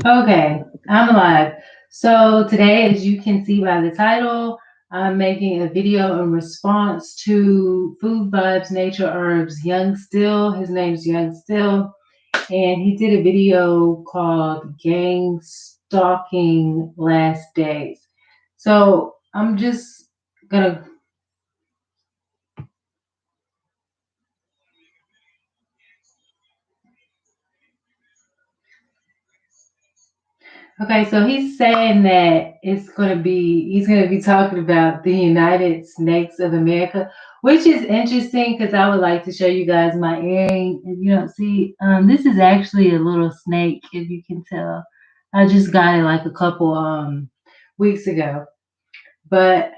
Okay, I'm live. So today, as you can see by the title, I'm making a video in response to Food Vibes Nature Herbs Youngsteel. His name's Youngsteel, and he did a video called Gang Stalking Last Days. So I'm just gonna. Okay, so he's saying that he's gonna be talking about the United Snakes of America, which is interesting because I would like to show you guys my earring. If you don't see, this is actually a little snake, if you can tell. I just got it like a couple weeks ago. But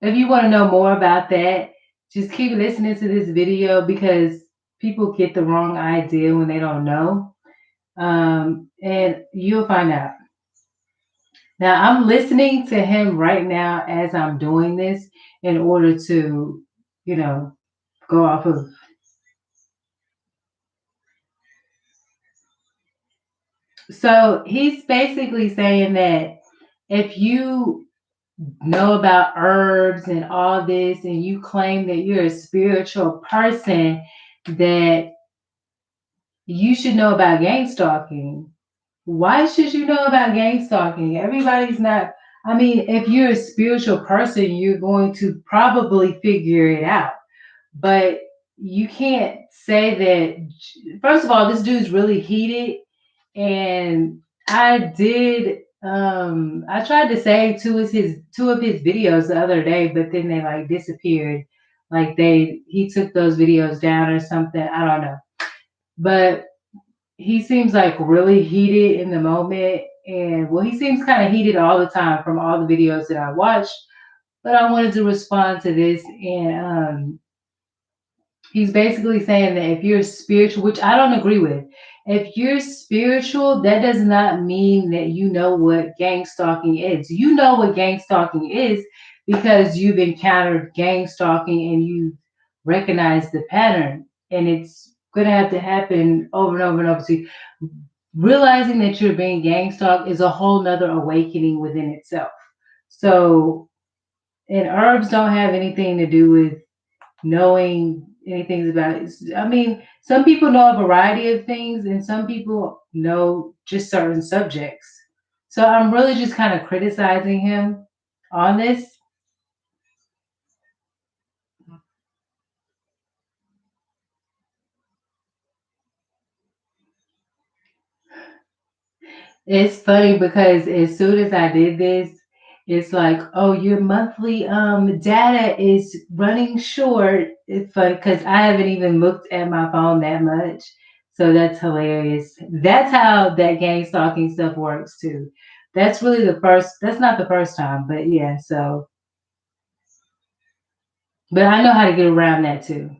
if you want to know more about that, just keep listening to this video because people get the wrong idea when they don't know. And you'll find out. Now I'm listening to him right now as I'm doing this in order to, you know, go off of. So he's basically saying that if you know about herbs and all this and you claim that you're a spiritual person, that you should know about gang stalking. Why should you know about gang stalking? Everybody's not. I mean, if you're a spiritual person, you're going to probably figure it out. But you can't say that. First of all, this dude's really heated, and I tried to save two of his videos the other day, but then they like disappeared. Like he took those videos down or something. I don't know. But he seems like really heated in the moment, and well, he seems kind of heated all the time from all the videos that I watched. But I wanted to respond to this, and he's basically saying that if you're spiritual, which I don't agree with, if you're spiritual, that does not mean that you know what gang stalking is. You know what gang stalking is because you've encountered gang stalking and you recognize the pattern. And it's going to have to happen over and over and over. So realizing that you're being gang stalked is a whole nother awakening within itself. So, and herbs don't have anything to do with knowing anything about it. I mean, some people know a variety of things, and some people know just certain subjects. So I'm really just kind of criticizing him on this. It's funny because as soon as I did this, it's like, oh, your monthly data is running short. It's funny because I haven't even looked at my phone that much. So that's hilarious. That's how that gang stalking stuff works too. That's not the first time, but yeah, so but I know how to get around that too.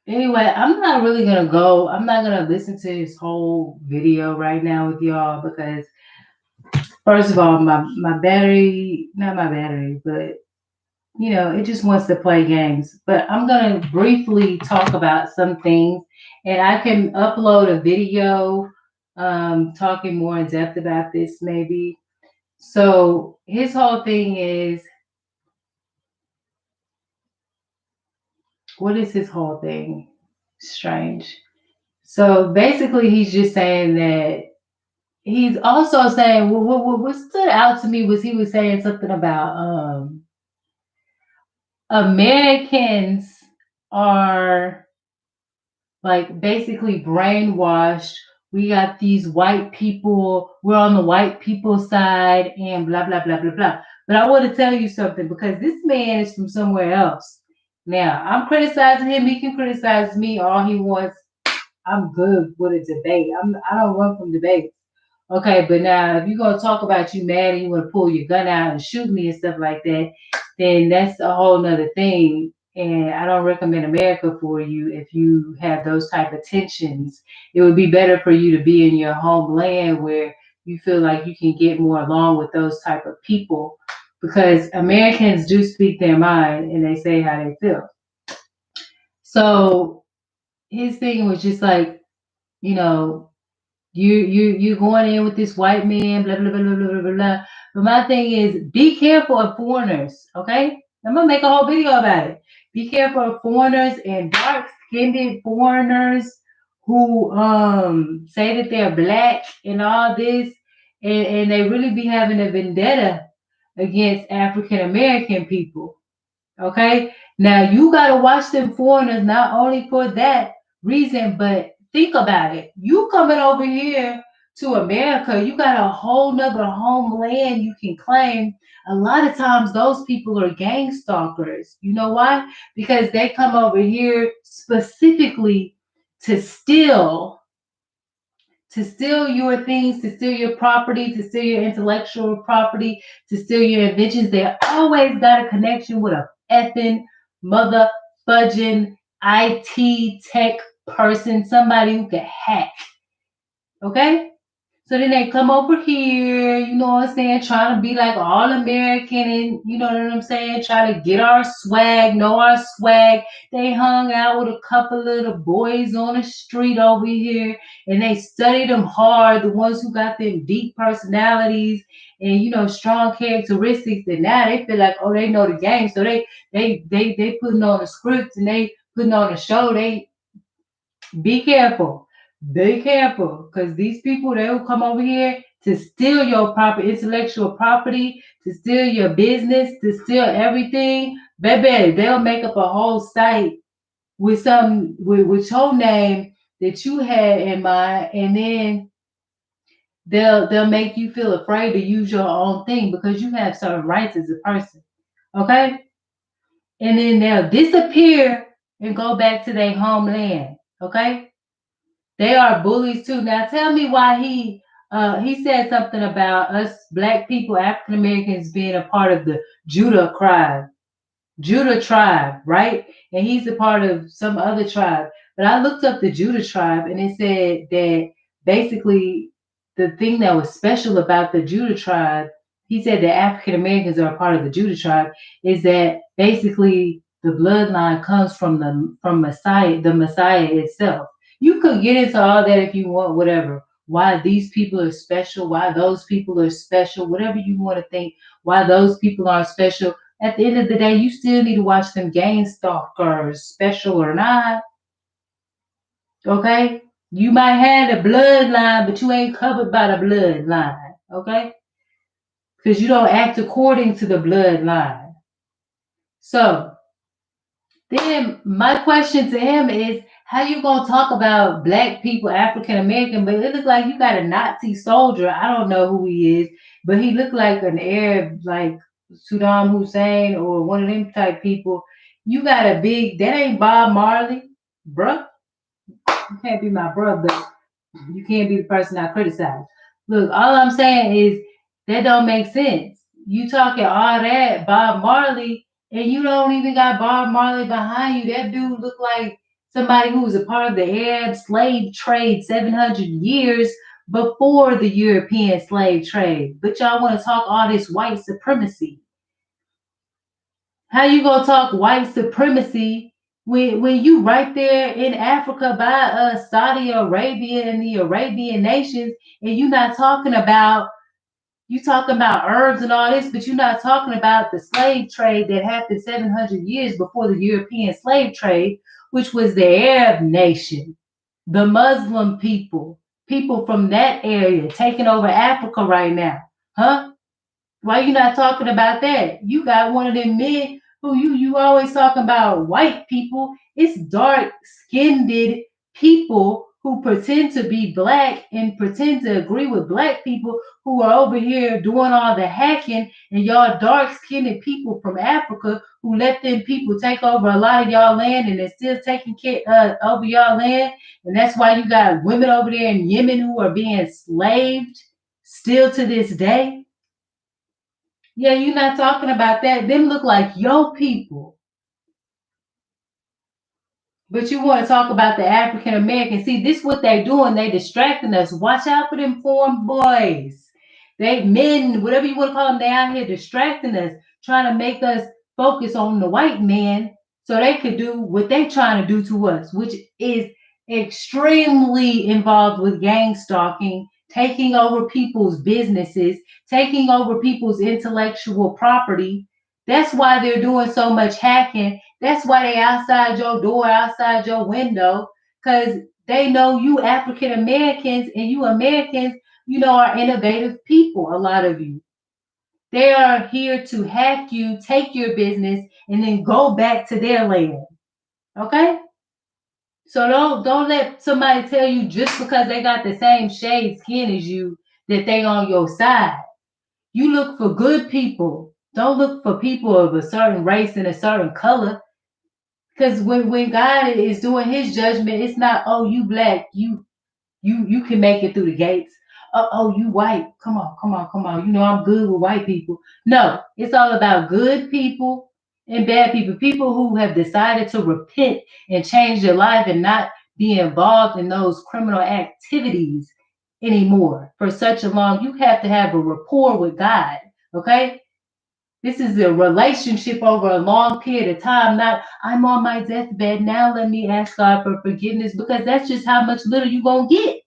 Anyway, I'm not gonna listen to his whole video right now with y'all because first of all, my battery, not my battery, but it just wants to play games. But I'm gonna briefly talk about some things, and I can upload a video talking more in depth about this maybe. So his whole thing is, what is his whole thing? Strange. So basically, he's just saying that he's also saying what stood out to me was he was saying something about Americans are like basically brainwashed. We got these white people, we're on the white people side, and blah, blah, blah, blah, blah. But I want to tell you something because this man is from somewhere else. Now, I'm criticizing him. He can criticize me all he wants. I'm good with a debate. I don't run from debates. Okay, but now if you're gonna talk about you mad and you want to pull your gun out and shoot me and stuff like that, then that's a whole nother thing. And I don't recommend America for you if you have those type of tensions. It would be better for you to be in your homeland where you feel like you can get more along with those type of people because Americans do speak their mind and they say how they feel. So his thing was just like, you know, you going in with this white man, blah blah blah blah blah blah blah. But my thing is, be careful of foreigners. Okay, I'm gonna make a whole video about it. Be careful of foreigners and dark-skinned foreigners who say that they're black and all this, and they really be having a vendetta against African American people. Okay. Now you gotta watch them foreigners not only for that reason, but think about it. You coming over here to America, you got a whole nother homeland you can claim. A lot of times those people are gang stalkers. You know why? Because they come over here specifically to steal your things, to steal your property, to steal your intellectual property, to steal your inventions. They always got a connection with a effing mother fudging IT tech person, somebody who can hack. Okay? So then they come over here, you know what I'm saying, trying to be like all American and you know what I'm saying, try to get our swag, know our swag. They hung out with a couple of the boys on the street over here and they studied them hard, the ones who got them deep personalities and you know strong characteristics, and now they feel like, oh, they know the game. So they putting on the scripts and they putting on the show. They be careful. Be careful. Because these people, they will come over here to steal your property, intellectual property, to steal your business, to steal everything. Baby, they'll make up a whole site with some with your name that you had in mind, and then they'll make you feel afraid to use your own thing because you have certain rights as a person. Okay? And then they'll disappear and go back to their homeland. Okay? They are bullies too. Now tell me why he said something about us black people, African Americans being a part of the Judah tribe, right? And he's a part of some other tribe. But I looked up the Judah tribe and it said that basically the thing that was special about the Judah tribe, he said that African Americans are a part of the Judah tribe, is that basically the bloodline comes from Messiah, the Messiah itself. You could get into all that if you want, whatever. Why these people are special, why those people are special, whatever you want to think, why those people are special. At the end of the day, you still need to watch them gang stalkers, special or not. Okay? You might have the bloodline, but you ain't covered by the bloodline. Okay? Because you don't act according to the bloodline. So then my question to him is, how you gonna talk about black people, African American, but it looks like you got a Nazi soldier. I don't know who he is, but he looked like an Arab, like Saddam Hussein or one of them type people. You got a big, that ain't Bob Marley, bruh. You can't be my brother. You can't be the person I criticize. Look, all I'm saying is that don't make sense. You talking all that Bob Marley, and you don't even got Bob Marley behind you. That dude look like somebody who was a part of the Arab slave trade 700 years before the European slave trade. But y'all want to talk all this white supremacy. How you gonna talk white supremacy when you right there in Africa by Saudi Arabia and the Arabian nations, and you talking about herbs and all this, but you're not talking about the slave trade that happened 700 years before the European slave trade, which was the Arab nation, the Muslim people from that area taking over Africa right now, huh? Why you not talking about that? You got one of them men who you always talking about white people. It's dark skinned people who pretend to be black and pretend to agree with black people who are over here doing all the hacking, and y'all dark skinned people from Africa who let them people take over a lot of y'all land and they're still taking care over y'all land. And that's why you got women over there in Yemen who are being slaved still to this day. Yeah, you're not talking about that. Them look like your people. But you want to talk about the African American. See, this is what they doing. They distracting us. Watch out for them foreign boys. They men, whatever you want to call them, they out here distracting us, trying to make us focus on the white man so they could do what they trying to do to us, which is extremely involved with gang stalking, taking over people's businesses, taking over people's intellectual property. That's why they're doing so much hacking. That's why they outside your door, outside your window, because they know you African Americans and you Americans, are innovative people, a lot of you. They are here to hack you, take your business, and then go back to their land. Okay? So don't let somebody tell you just because they got the same shade skin as you that they on your side. You look for good people. Don't look for people of a certain race and a certain color. Because when God is doing his judgment, it's not, oh, you black, you can make it through the gates. Oh, you white. Come on, come on, come on. I'm good with white people. No, it's all about good people and bad people. People who have decided to repent and change their life and not be involved in those criminal activities anymore for such a long. You have to have a rapport with God. Okay? This is a relationship over a long period of time, not I'm on my deathbed. Now let me ask God for forgiveness because that's just how much little you gonna get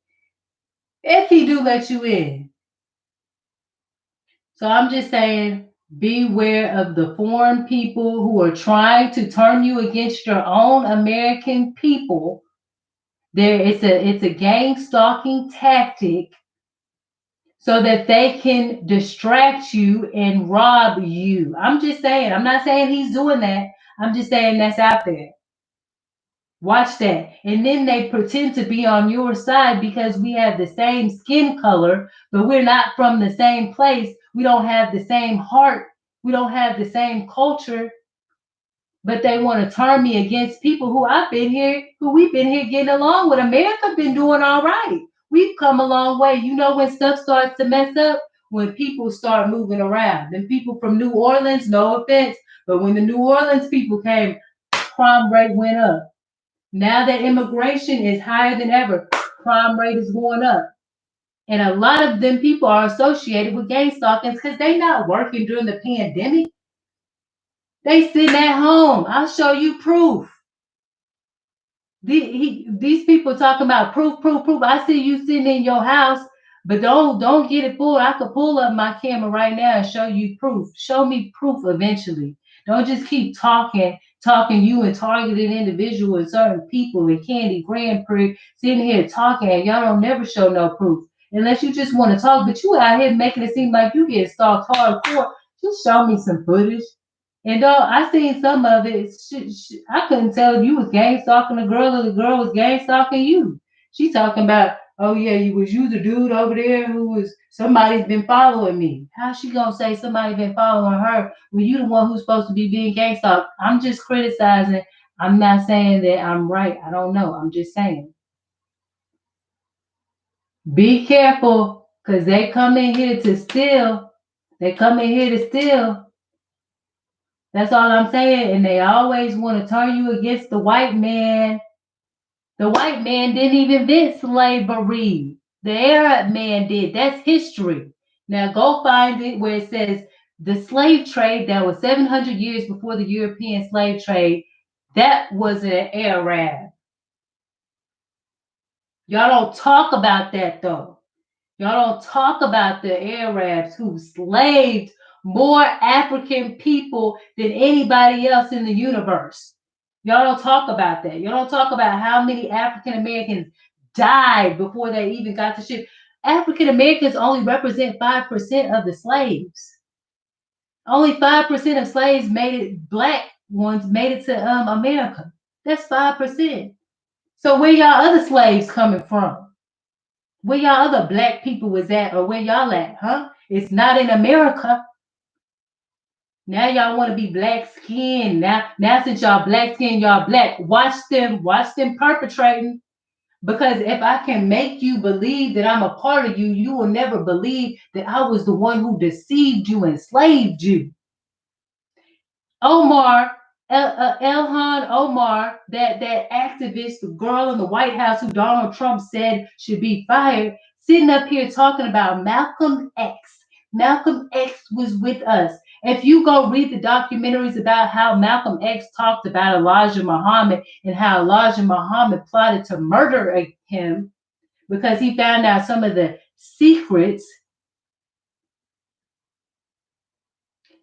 if he do let you in. So I'm just saying, beware of the foreign people who are trying to turn you against your own American people. It's a gang stalking tactic so that they can distract you and rob you. I'm just saying, I'm not saying he's doing that. I'm just saying that's out there. Watch that. And then they pretend to be on your side because we have the same skin color, but we're not from the same place. We don't have the same heart. We don't have the same culture. But they want to turn me against people who we've been here getting along with. America been doing all right. We've come a long way. When stuff starts to mess up, when people start moving around. Then people from New Orleans, no offense, but when the New Orleans people came, crime rate went up. Now that immigration is higher than ever, crime rate is going up. And a lot of them people are associated with gang stalkings because they not working during the pandemic. They sitting at home. I'll show you proof. These people talking about proof, proof, proof. I see you sitting in your house, but don't get it pulled. I could pull up my camera right now and show you proof. Show me proof eventually. Don't just keep talking you and targeted individual and certain people and Candy Grand Prix sitting here talking and y'all don't never show no proof. Unless you just want to talk, but you out here making it seem like you get stalked hardcore. Just show me some footage. And though I seen some of it, I couldn't tell if you was gang stalking a girl or the girl was gang stalking you. She talking about, oh yeah, you the dude over there who was somebody's been following me. How's she gonna say somebody been following her when you the one who's supposed to be being gang stalked? I'm just criticizing. I'm not saying that I'm right. I don't know. I'm just saying. Be careful, cause they come in here to steal. They come in here to steal. That's all I'm saying. And they always want to turn you against the white man. The white man didn't even invent slavery. The Arab man did. That's history. Now go find it where it says the slave trade that was 700 years before the European slave trade. That was an Arab. Y'all don't talk about that though. Y'all don't talk about the Arabs who slaved more African people than anybody else in the universe. Y'all don't talk about that. Y'all don't talk about how many African Americans died before they even got to ship. African Americans only represent 5% of the slaves. Only 5% of slaves made it, black ones made it to America. That's 5%. So where y'all other slaves coming from? Where y'all other black people was at or where y'all at, huh? It's not in America. Now y'all want to be black skin. Now since y'all black skin, y'all black. Watch them perpetrating. Because if I can make you believe that I'm a part of you, you will never believe that I was the one who deceived you, enslaved you. Omar, Elhan Omar, that activist, the girl in the White House who Donald Trump said should be fired, sitting up here talking about Malcolm X. Malcolm X was with us. If you go read the documentaries about how Malcolm X talked about Elijah Muhammad and how Elijah Muhammad plotted to murder him because he found out some of the secrets,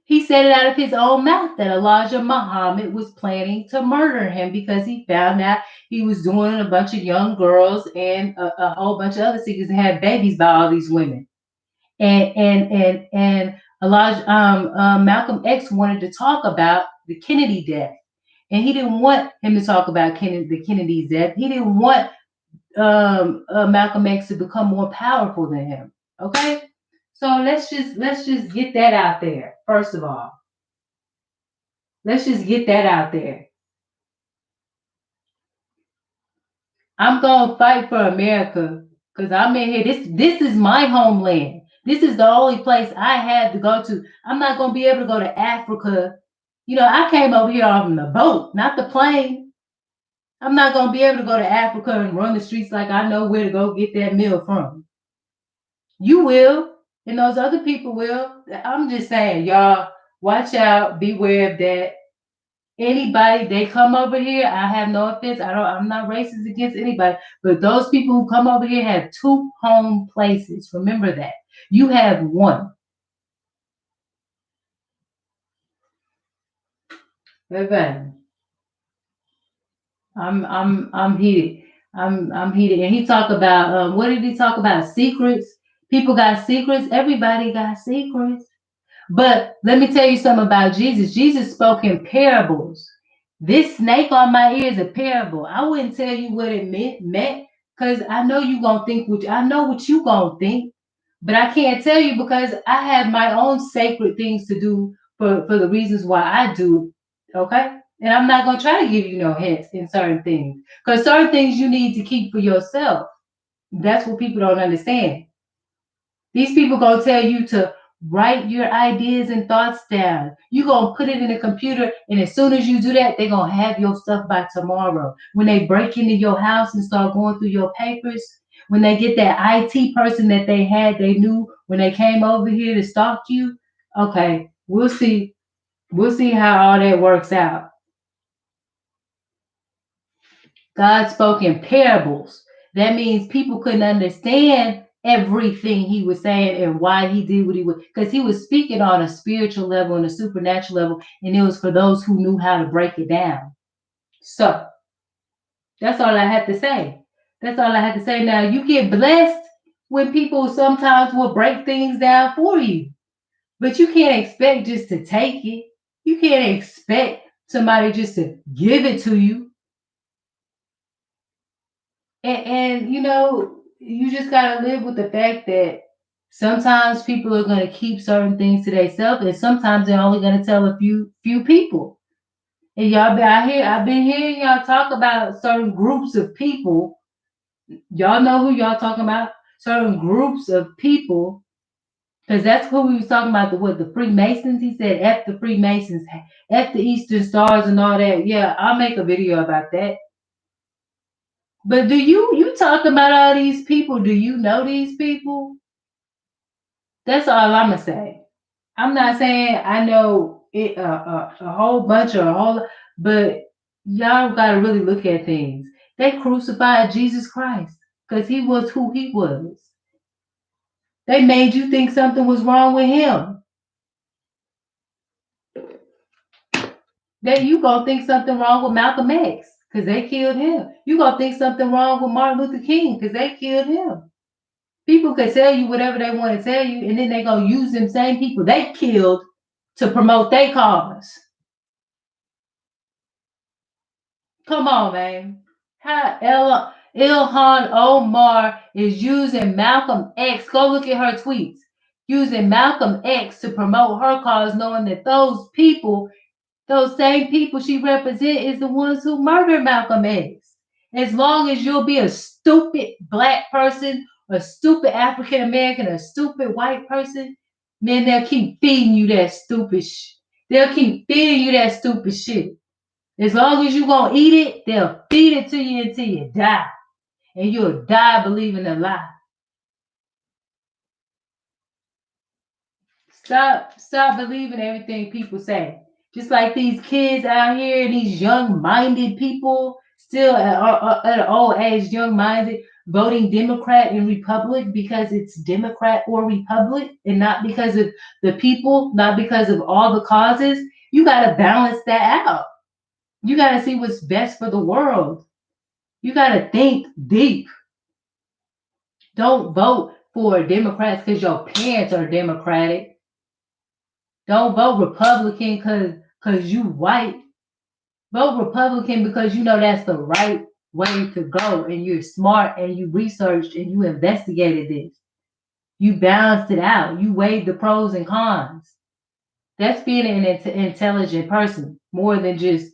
he said it out of his own mouth that Elijah Muhammad was planning to murder him because he found out he was doing a bunch of young girls and a whole bunch of other secrets and had babies by all these women. And Elijah Malcolm X wanted to talk about the Kennedy death, and he didn't want him to talk about the Kennedy's death. He didn't want Malcolm X to become more powerful than him. Okay, so let's just get that out there. First of all, let's just get that out there. I'm gonna fight for America because I'm in here. This is my homeland. This is the only place I had to go to. I'm not gonna be able to go to Africa. You know, I came over here on the boat, not the plane. I'm not gonna be able to go to Africa and run the streets like I know where to go get that meal from. You will, and those other people will. I'm just saying, y'all, watch out, beware of that. Anybody they come over here, I have no offense. I'm not racist against anybody, but those people who come over here have two home places. Remember that. You have one. Okay. I'm heated. I'm heated. And he talked about what did he talk about? Secrets. People got secrets. Everybody got secrets. But let me tell you something about Jesus. Jesus spoke in parables. This snake on my ear is a parable. I wouldn't tell you what it meant because I know you gonna think what I know what you gonna think, but I can't tell you because I have my own sacred things to do for the reasons why I do. Okay, and I'm not gonna try to give you no hints in certain things because certain things you need to keep for yourself. That's what people don't understand. These people gonna tell you to write your ideas and thoughts down. You gonna put it in a computer, and as soon as you do that, they gonna have your stuff by tomorrow. When they break into your house and start going through your papers, when they get that IT person that they knew when they came over here to stalk you. Okay, we'll see. We'll see how all that works out. God spoke in parables. That means people couldn't understand everything he was saying and why he did what he would, because he was speaking on a spiritual level and a supernatural level, and it was for those who knew how to break it down. So that's all I have to say. That's all I have to say. Now you get blessed when people sometimes will break things down for you, but you can't expect just to take it. You can't expect somebody just to give it to you. And you know, you just gotta live with the fact that sometimes people are gonna keep certain things to themselves, and sometimes they're only gonna tell a few people. And y'all been I've been hearing y'all talk about certain groups of people. Y'all know who y'all talking about? Certain groups of people, because that's what we was talking about. The Freemasons. He said F the Freemasons, F the Eastern Stars, and all that. Yeah, I'll make a video about that. But do you talking about all these people? Do you know these people? That's all I'm gonna say. I'm not saying I know it a whole bunch or a whole, but y'all gotta really look at things. They crucified Jesus Christ because he was who he was. They made you think something was wrong with him. That you gonna think something wrong with Malcolm X because they killed him. You gonna think something wrong with Martin Luther King because they killed him. People can tell you whatever they want to tell you, and then they gonna use them same people they killed to promote their cause. Come on, man. How Ilhan Omar is using Malcolm X. Go look at her tweets. Using Malcolm X to promote her cause, knowing that those people, those same people she represents, is the ones who murdered Malcolm X. As long as you'll be a stupid black person, a stupid African American, a stupid white person, man, they'll keep feeding you that stupid shit. They'll keep feeding you that stupid shit. As long as you gonna eat it, they'll feed it to you until you die. And you'll die believing a lie. Stop believing everything people say. Just like these kids out here, these young-minded people, still at an old age, young-minded, voting Democrat and Republic because it's Democrat or Republic, and not because of the people, not because of all the causes. You got to balance that out. You got to see what's best for the world. You got to think deep. Don't vote for Democrats because your parents are Democratic. Don't vote Republican because you white. Vote Republican because you know that's the right way to go and you're smart and you researched and you investigated this. You balanced it out. You weighed the pros and cons. That's being an intelligent person more than just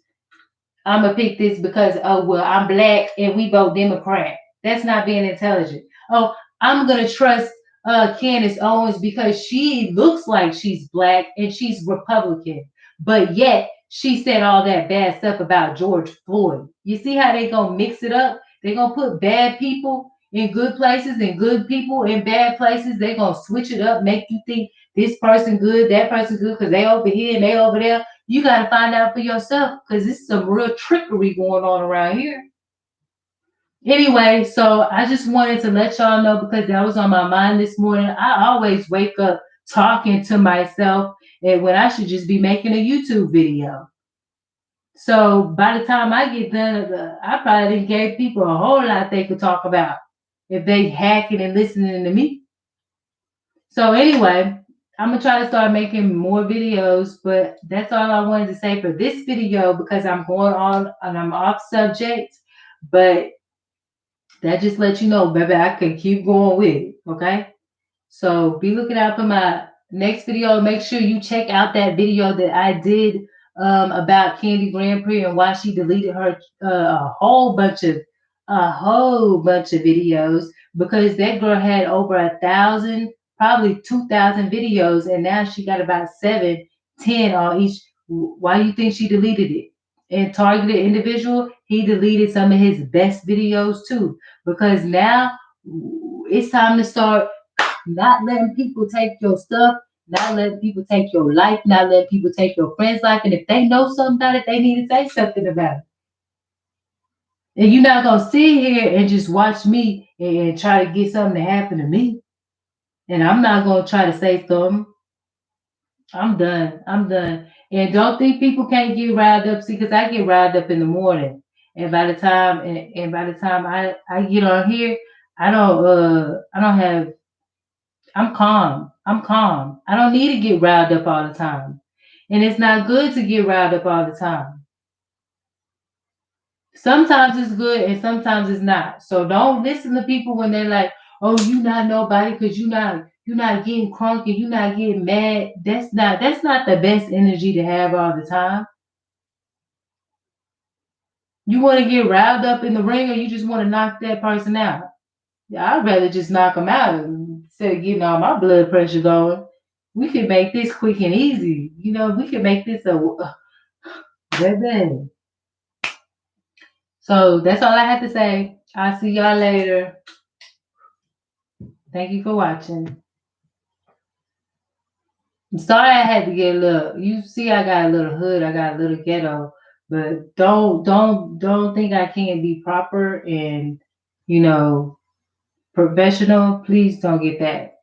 I'm gonna pick this because oh well I'm black and we vote Democrat. That's not being intelligent. Oh, I'm gonna trust Candace Owens because she looks like she's black and she's Republican, but yet she said all that bad stuff about George Floyd. You see how they gonna mix it up? They gonna put bad people in good places and good people in bad places. They gonna switch it up, make you think this person good, that person good, because they over here and they over there. You got to find out for yourself because this is some real trickery going on around here. Anyway, so I just wanted to let y'all know because that was on my mind this morning. I always wake up talking to myself and when I should just be making a YouTube video. So by the time I get done, I probably didn't gave people a whole lot they could talk about if they hacking and listening to me. So anyway, I'm gonna try to start making more videos, but that's all I wanted to say for this video because I'm going on and I'm off subject. But that just lets you know, baby, I can keep going with it. Okay. So be looking out for my next video. Make sure you check out that video that I did about Candy Grand Prix and why she deleted her a whole bunch of videos because that girl had over 1,000, probably 2,000 videos, and now she got about 7, 10 on each. Why do you think she deleted it? And targeted individual, he deleted some of his best videos too because now it's time to start not letting people take your stuff, not letting people take your life, not letting people take your friend's life. And if they know something about it, they need to say something about it. And you're not gonna sit here and just watch me and try to get something to happen to me. And I'm not gonna try to say something. I'm done. I'm done. And don't think people can't get riled up. See, because I get riled up in the morning. And by the time I get on here, I don't have I'm calm. I'm calm. I don't need to get riled up all the time. And it's not good to get riled up all the time. Sometimes it's good and sometimes it's not. So don't listen to people when they're like, "Oh, you not nobody because you not getting crunk and you not getting mad." That's not the best energy to have all the time. You want to get riled up in the ring or you just want to knock that person out. Yeah, I'd rather just knock them out instead of getting all my blood pressure going. We could make this quick and easy. We could make this a baby. So that's all I have to say. I'll see y'all later. Thank you for watching. I'm sorry I had to get a little. You see, I got a little hood. I got a little ghetto. But don't think I can't be proper and you know professional. Please don't get that.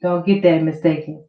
Don't get that mistaken.